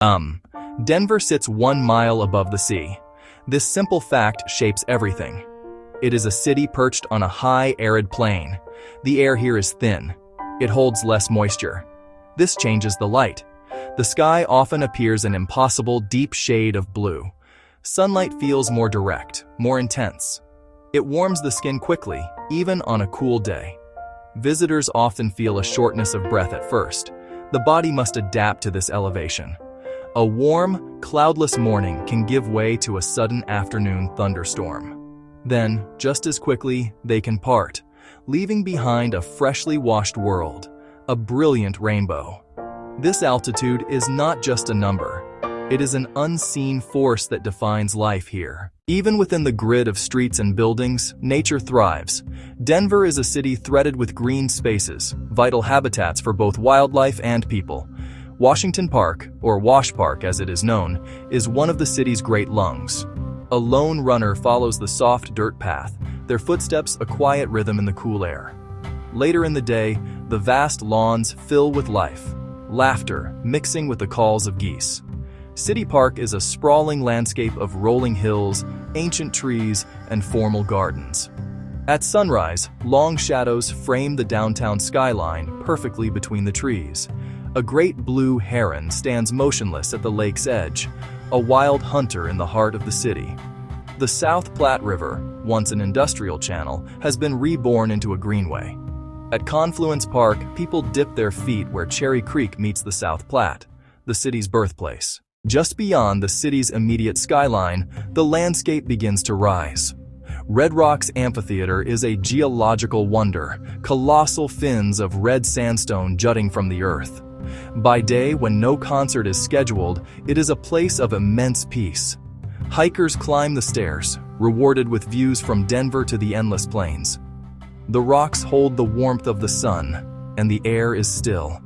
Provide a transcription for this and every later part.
Um, Denver sits 1 mile above the sea. This simple fact shapes everything. It is a city perched on a high, arid plain. The air here is thin. It holds less moisture. This changes the light. The sky often appears an impossible deep shade of blue. Sunlight feels more direct, more intense. It warms the skin quickly, even on a cool day. Visitors often feel a shortness of breath at first. The body must adapt to this elevation. A warm, cloudless morning can give way to a sudden afternoon thunderstorm. Then, just as quickly, they can part, leaving behind a freshly washed world, a brilliant rainbow. This altitude is not just a number. It is an unseen force that defines life here. Even within the grid of streets and buildings, nature thrives. Denver is a city threaded with green spaces, vital habitats for both wildlife and people. Washington Park, or Wash Park as it is known, is one of the city's great lungs. A lone runner follows the soft dirt path, their footsteps a quiet rhythm in the cool air. Later in the day, the vast lawns fill with life, laughter mixing with the calls of geese. City Park is a sprawling landscape of rolling hills, ancient trees, and formal gardens. At sunrise, long shadows frame the downtown skyline perfectly between the trees. A great blue heron stands motionless at the lake's edge, a wild hunter in the heart of the city. The South Platte River, once an industrial channel, has been reborn into a greenway. At Confluence Park, people dip their feet where Cherry Creek meets the South Platte, the city's birthplace. Just beyond the city's immediate skyline, the landscape begins to rise. Red Rock's amphitheater is a geological wonder, colossal fins of red sandstone jutting from the earth. By day, when no concert is scheduled, it is a place of immense peace. Hikers climb the stairs, rewarded with views from Denver to the endless plains. The rocks hold the warmth of the sun, and the air is still.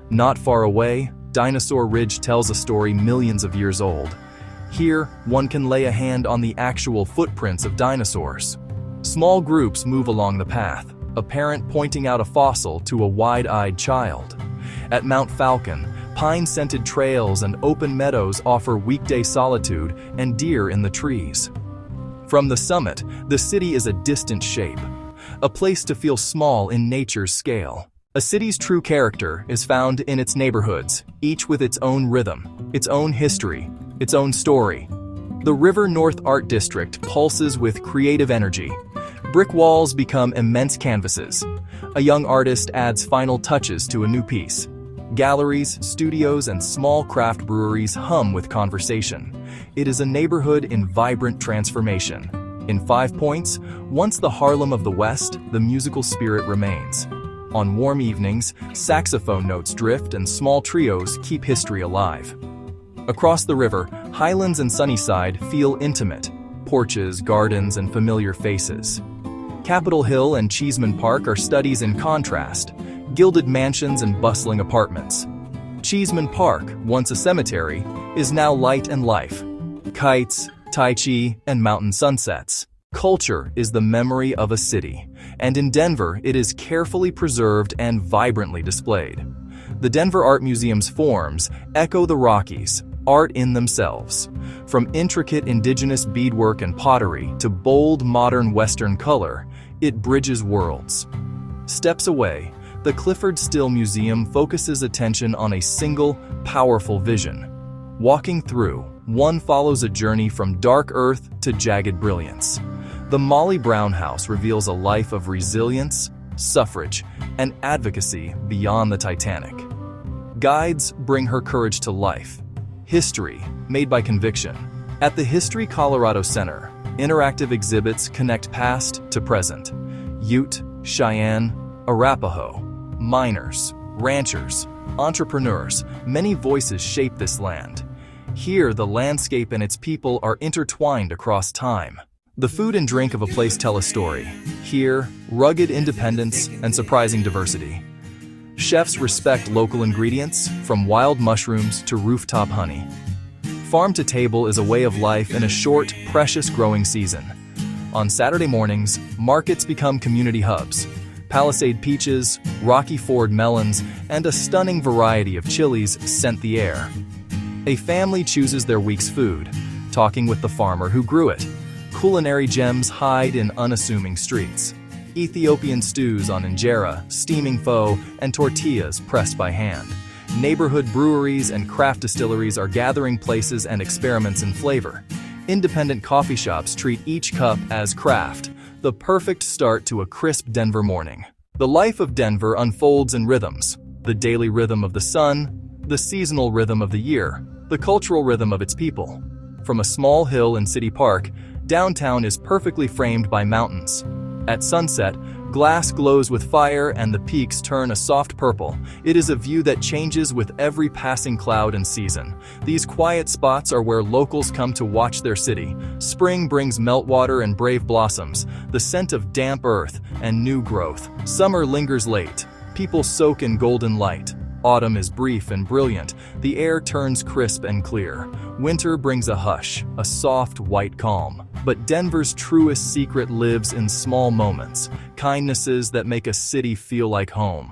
Not far away, Dinosaur Ridge tells a story millions of years old. Here, one can lay a hand on the actual footprints of dinosaurs. Small groups move along the path, a parent pointing out a fossil to a wide-eyed child. At Mount Falcon, pine-scented trails and open meadows offer weekday solitude and deer in the trees. From the summit, the city is a distant shape, a place to feel small in nature's scale. A city's true character is found in its neighborhoods, each with its own rhythm, its own history, its own story. The River North Art District pulses with creative energy. Brick walls become immense canvases. A young artist adds final touches to a new piece. Galleries, studios, and small craft breweries hum with conversation. It is a neighborhood in vibrant transformation. In 5 Points, once the Harlem of the West, the musical spirit remains. On warm evenings, saxophone notes drift and small trios keep history alive. Across the river, Highlands and Sunnyside feel intimate. Porches, gardens, and familiar faces. Capitol Hill and Cheeseman Park are studies in contrast. Gilded mansions and bustling apartments. Cheeseman Park, once a cemetery, is now light and life. Kites, tai chi, and mountain sunsets. Culture is the memory of a city, and in Denver it is carefully preserved and vibrantly displayed. The Denver Art Museum's forms echo the Rockies, art in themselves. From intricate indigenous beadwork and pottery to bold modern Western color, it bridges worlds. Steps away, the Clifford Still Museum focuses attention on a single, powerful vision. Walking through, one follows a journey from dark earth to jagged brilliance. The Molly Brown House reveals a life of resilience, suffrage, and advocacy beyond the Titanic. Guides bring her courage to life. History, made by conviction. At the History Colorado Center, interactive exhibits connect past to present. Ute, Cheyenne, Arapaho, miners, ranchers, entrepreneurs, many voices shape this land. Here, the landscape and its people are intertwined across time. The food and drink of a place tell a story. Here, rugged independence and surprising diversity. Chefs respect local ingredients, from wild mushrooms to rooftop honey. Farm to table is a way of life in a short, precious growing season. On Saturday mornings, markets become community hubs. Palisade peaches, Rocky Ford melons, and a stunning variety of chilies scent the air. A family chooses their week's food, talking with the farmer who grew it. Culinary gems hide in unassuming streets. Ethiopian stews on injera, steaming pho, and tortillas pressed by hand. Neighborhood breweries and craft distilleries are gathering places and experiments in flavor. Independent coffee shops treat each cup as craft, the perfect start to a crisp Denver morning. The life of Denver unfolds in rhythms: the daily rhythm of the sun, the seasonal rhythm of the year, the cultural rhythm of its people. From a small hill in City Park, downtown is perfectly framed by mountains. At sunset, glass glows with fire and the peaks turn a soft purple. It is a view that changes with every passing cloud and season. These quiet spots are where locals come to watch their city. Spring brings meltwater and brave blossoms, the scent of damp earth and new growth. Summer lingers late. People soak in golden light. Autumn is brief and brilliant. The air turns crisp and clear. Winter brings a hush, a soft white calm. But Denver's truest secret lives in small moments, kindnesses that make a city feel like home.